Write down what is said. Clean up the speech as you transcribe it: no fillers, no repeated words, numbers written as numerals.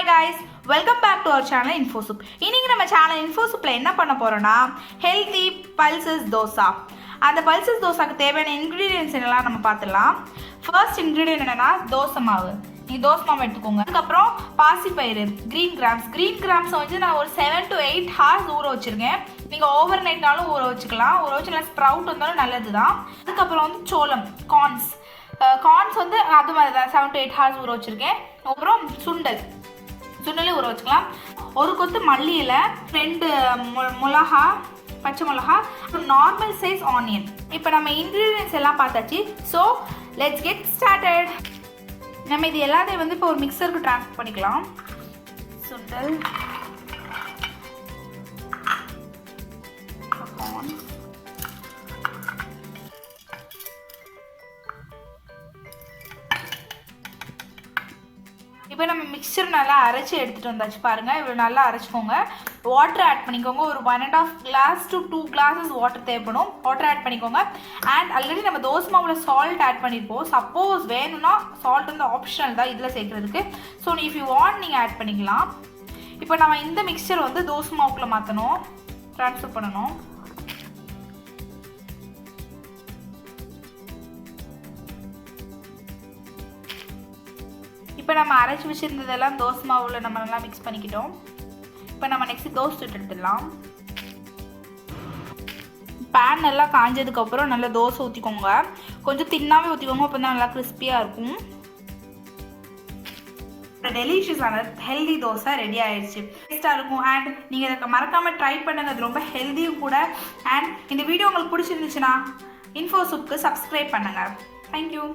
guys, welcome back to our channel InfoSoup. இன்னைக்கு நம்ம channel InfoSoupல என்ன பண்ண போறோம்னா healthy pulses dosa. அந்த pulses dosaக்கு தேவையான ingredients என்னலாம் நம்ம பார்த்துடலாம். First ingredient என்னன்னா தோசை மாவு. நீங்க தோசை மாவு எடுத்துக்கோங்க. அதுக்கு அப்புறம் பாசிப்பயிறு green grams வந்து நான் ஒரு 7 to 8 hours ஊற வச்சிருக்கேன். நீங்க ஓவர்நைட்னாலும் ஊற வச்சுக்கலாம். ஊற வச்சு நல்லா ஸ்ப்ரவுட் வந்தாலும் நல்லதுதான். அதுக்கு அப்புறம் வந்து சோளம் கார்ன்ஸ் வந்து அது மாதிரி தான் 7 to 8 hours ஊற வச்சிருக்கேன். அப்புறம் சுண்டலே ஊற வச்சுக்கலாம். ஒரு கொத்து மல்லி இலை, 2 மிளகா, பச்சை மிளகா, நார்மல் சைஸ் ஆனியன். இப்போ நம்ம இன்க்ரீடியன்ஸ் எல்லாம் பார்த்தாச்சு. So let's get started. நம்ம இது எல்லாத்தையும் வந்து இப்போ ஒரு மிக்சருக்கு ட்ரான்ஸ்ஃபர் பண்ணிக்கலாம். சுண்டல், இப்போ நம்ம மிக்சர் நல்லா அரைச்சி எடுத்துகிட்டு வந்தாச்சு பாருங்கள். இவ்வளோ நல்லா அரைச்சிக்கோங்க. வாட்டர் ஆட் பண்ணிக்கோங்க. ஒரு 1.5 glass to 2 glasses வாட்டர் தேவைப்படும். வாட்டர் ஆட் பண்ணிக்கோங்க. அண்ட் ஆல்ரெடி நம்ம தோசை மாவில் சால்ட் ஆட் பண்ணியிருப்போம். சப்போஸ் வேணும்னா சால்ட் வந்து ஆப்ஷனல் தான் இதில் சேர்க்குறதுக்கு. ஸோ இஃப் யூ வாண்ட் நீங்கள் ஆட் பண்ணிக்கலாம். இப்போ நம்ம இந்த மிக்சர் வந்து தோசை மாவுக்குள்ளே மாற்றணும், ட்ரான்ஸ்ஃபர் பண்ணணும். இப்போ நம்ம அரைச்சி வச்சுருந்ததெல்லாம் தோசை மாவில் நம்ம நல்லா மிக்ஸ் பண்ணிக்கிட்டோம். இப்போ நம்ம நெக்ஸ்ட் தோசை சுட்டு எடுத்துடலாம். பேன் நல்லா காஞ்சதுக்கப்புறம் நல்லா தோசை ஊற்றிக்கோங்க. கொஞ்சம் தின்னாவே ஊற்றிக்கோங்க, அப்போ தான் நல்லா கிறிஸ்பியாக இருக்கும். டெலிஷியஸான ஹெல்தி தோசை ரெடி ஆயிடுச்சு. டேஸ்ட்டாக இருக்கும். அண்ட் நீங்கள் இதை மறக்காமல் ட்ரை பண்ணுங்க. அது ரொம்ப ஹெல்த்தியும் கூட. அண்ட் இந்த வீடியோ உங்களுக்கு பிடிச்சிருந்துச்சுன்னா InfoSoupக்கு சப்ஸ்கிரைப் பண்ணுங்கள். தேங்க்யூ.